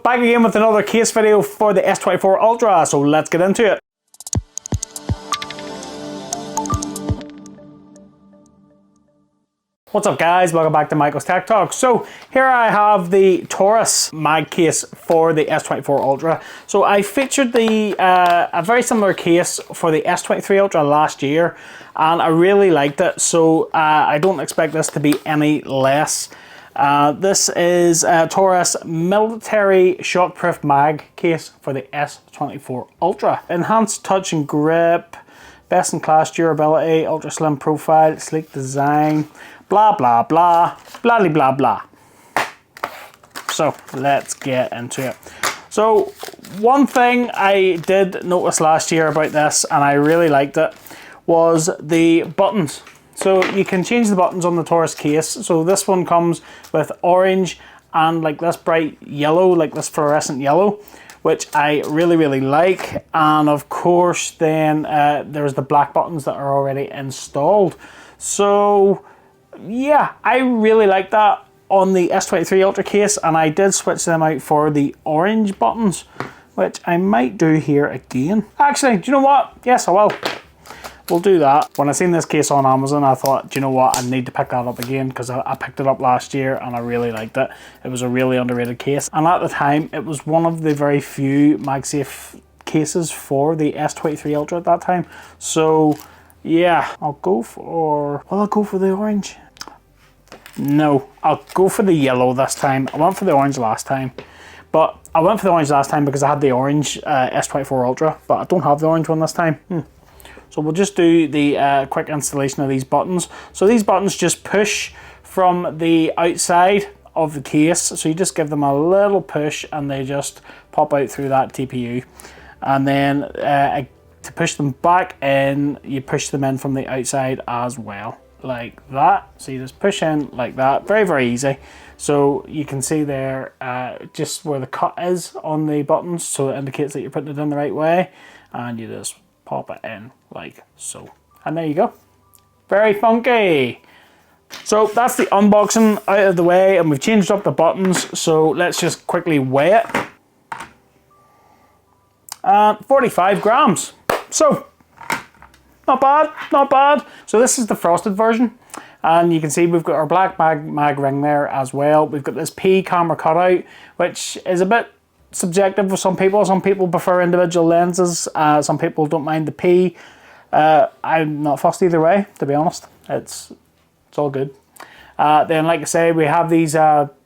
back again with another case video for the S24 Ultra, so let's get into it. What's up guys, welcome back to Michael's Tech Talk. So here I have the Torras mag case for the S24 Ultra. So I featured the a very similar case for the S23 Ultra last year and I really liked it, so I don't expect this to be any less. This is a Torras military shockproof mag case for the S24 Ultra. Enhanced touch and grip, best in class durability, ultra slim profile, sleek design, blah blah blah, blah blah blah. So let's get into it. So one thing I did notice last year about this, and I really liked it, was the buttons. So you can change the buttons on the Torras case. So this one comes with orange and like this bright yellow, like this fluorescent yellow, which I really like. And of course then there's the black buttons that are already installed. So yeah, I really like that on the S23 Ultra case, and I did switch them out for the orange buttons, which I might do here again. Actually, do you know what? Yes, I will. We'll do that. When I seen this case on Amazon, I thought, do you know what? I need to pick that up again because I picked it up last year and I really liked it. It was a really underrated case. And at the time, it was one of the very few Magsafe cases for the S23 Ultra at that time. So yeah, I'll go for the orange. No, I'll go for the yellow this time. I went for the orange last time. But I went for the orange last time because I had the orange S24 Ultra, but I don't have the orange one this time. So we'll just do the quick installation of these buttons. So these buttons just push from the outside of the case. So you just give them a little push and they just pop out through that TPU. And then to push them back in, you push them in from the outside as well, like that. So you just push in like that, very easy. So you can see there just where the cut is on the buttons, so it indicates that you're putting it in the right way, and you just pop it in like so, and there you go. Very funky. So that's the unboxing out of the way, and we've changed up the buttons, so let's just quickly weigh it. 45 grams. So not bad. So this is the frosted version, and you can see we've got our black mag ring there as well. We've got this P camera cutout, which is a bit subjective for some people. Some people prefer individual lenses. Some people don't mind the P. I'm not fussed either way, to be honest. It's all good. Then, like I say, we have these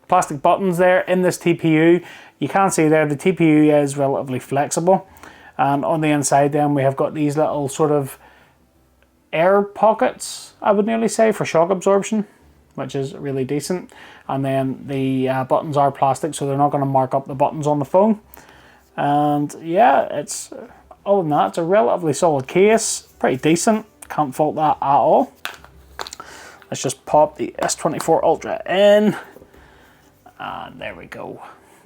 plastic buttons there in this TPU. You can see there the TPU is relatively flexible, and on the inside then we have got these little sort of air pockets, I would nearly say, for shock absorption, which is really decent. And then the buttons are plastic, so they're not going to mark up the buttons on the phone. And yeah, it's, other than that, it's a relatively solid case, pretty decent, can't fault that at all. Let's just pop the S24 Ultra in, and there we go.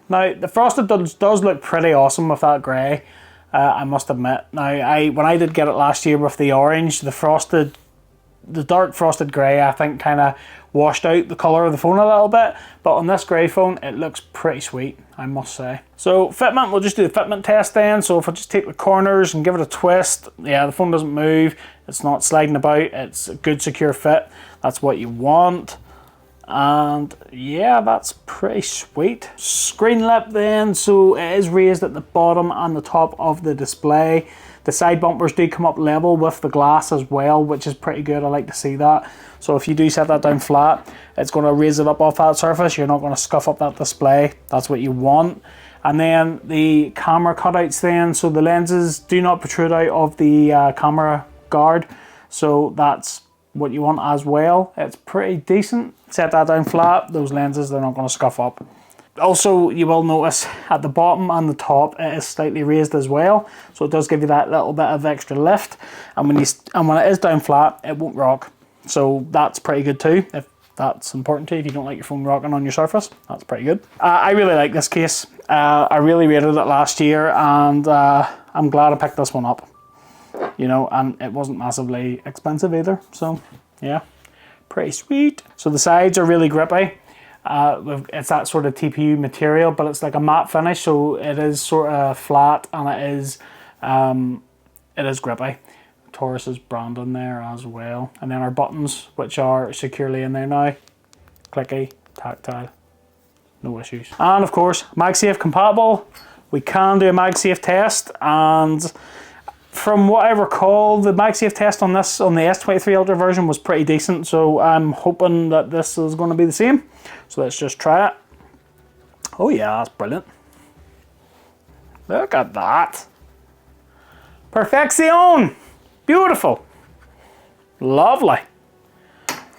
Now the frosted does look pretty awesome with that grey, I must admit. Now when I did get it last year with the orange, the dark frosted grey, I think kind of washed out the colour of the phone a little bit, but on this grey phone it looks pretty sweet, I must say. So fitment, we'll just do the fitment test then. So if I just take the corners and give it a twist, yeah, the phone doesn't move, it's not sliding about, it's a good secure fit. That's what you want. And yeah, that's pretty sweet. Screen lip then, so it is raised at the bottom and the top of the display. The side bumpers do come up level with the glass as well, which is pretty good. I like to see that. So if you do set that down flat, it's going to raise it up off that surface. You're not going to scuff up that display. That's what you want. And then the camera cutouts then, so the lenses do not protrude out of the camera guard. So that's what you want as well. It's pretty decent. Set that down flat, those lenses, they're not going to scuff up. Also, you will notice at the bottom and the top it is slightly raised as well, so it does give you that little bit of extra lift, and when it is down flat it won't rock, so that's pretty good too. If that's important to you, if you don't like your phone rocking on your surface, that's pretty good. I really like this case. I really rated it last year, and I'm glad I picked this one up, you know, and it wasn't massively expensive either, so yeah, pretty sweet. So the sides are really grippy. It's that sort of TPU material, but it's like a matte finish, so it is sort of flat and it is grippy. Torras' brand in there as well. And then our buttons, which are securely in there now. Clicky, tactile, no issues. And of course, Magsafe compatible. We can do a Magsafe test, and from what I recall, the Magsafe test on this, on the S23 Ultra version, was pretty decent, so I'm hoping that this is going to be the same. So let's just try it. Oh yeah, that's brilliant. Look at that. Perfection! Beautiful. Lovely.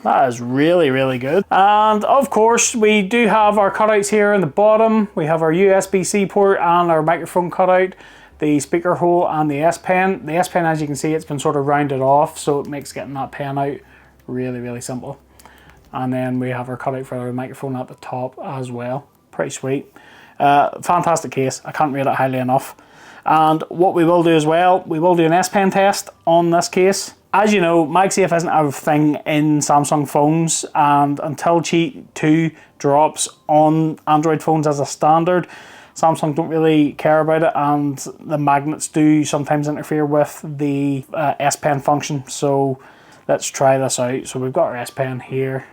That is really, really good. And of course, we do have our cutouts here in the bottom. We have our USB-C port and our microphone cutout, the speaker hole and the S Pen. The S Pen, as you can see, it's been sort of rounded off, so it makes getting that pen out really, really simple. And then we have our cutout for our microphone at the top as well. Pretty sweet. Fantastic case. I can't rate it highly enough. And what we will do as well, we will do an S Pen test on this case. As you know, Magsafe isn't a thing in Samsung phones, and until Cheat 2 drops on Android phones as a standard, Samsung don't really care about it, and the magnets do sometimes interfere with the S Pen function. So let's try this out. So we've got our S Pen here.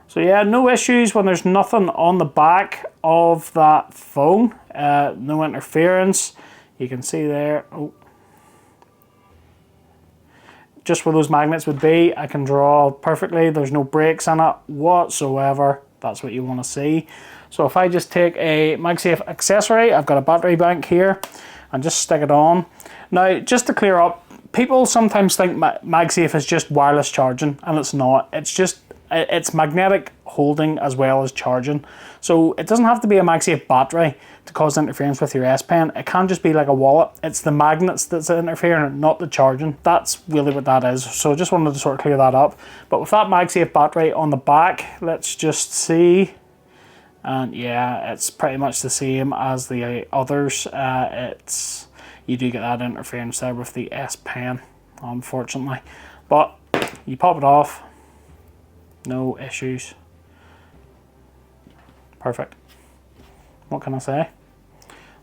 So yeah, no issues when there's nothing on the back of that phone. No interference. You can see there. Oh. Just where those magnets would be, I can draw perfectly. There's no breaks in it whatsoever. That's what you want to see. So if I just take a Magsafe accessory, I've got a battery bank here, and just stick it on. Now, just to clear up, people sometimes think Magsafe is just wireless charging, and it's not. It's magnetic holding as well as charging. So it doesn't have to be a Magsafe battery to cause interference with your S Pen. It can just be like a wallet. It's the magnets that's interfering, not the charging. That's really what that is. So just wanted to sort of clear that up. But with that Magsafe battery on the back, let's just see. And yeah, it's pretty much the same as the others. You do get that interference there with the S Pen, unfortunately. But you pop it off. No issues. Perfect. What can I say?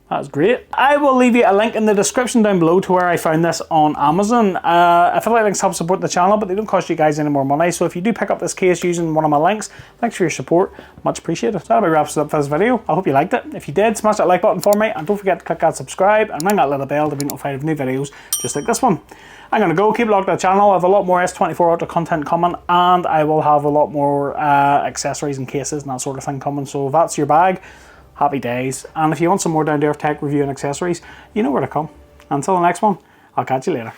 That's great. I will leave you a link in the description down below to where I found this on Amazon. Affiliate links help support the channel, but they don't cost you guys any more money. So if you do pick up this case using one of my links, thanks for your support. Much appreciated. So that about wraps it up for this video. I hope you liked it. If you did, smash that like button for me, and don't forget to click that subscribe and ring that little bell to be notified of new videos just like this one. I'm going to go, keep locked to the channel. I have a lot more S24 Ultra content coming, and I will have a lot more accessories and cases and that sort of thing coming. So if that's your bag, happy days. And if you want some more down-to-earth tech review and accessories, you know where to come. Until the next one, I'll catch you later.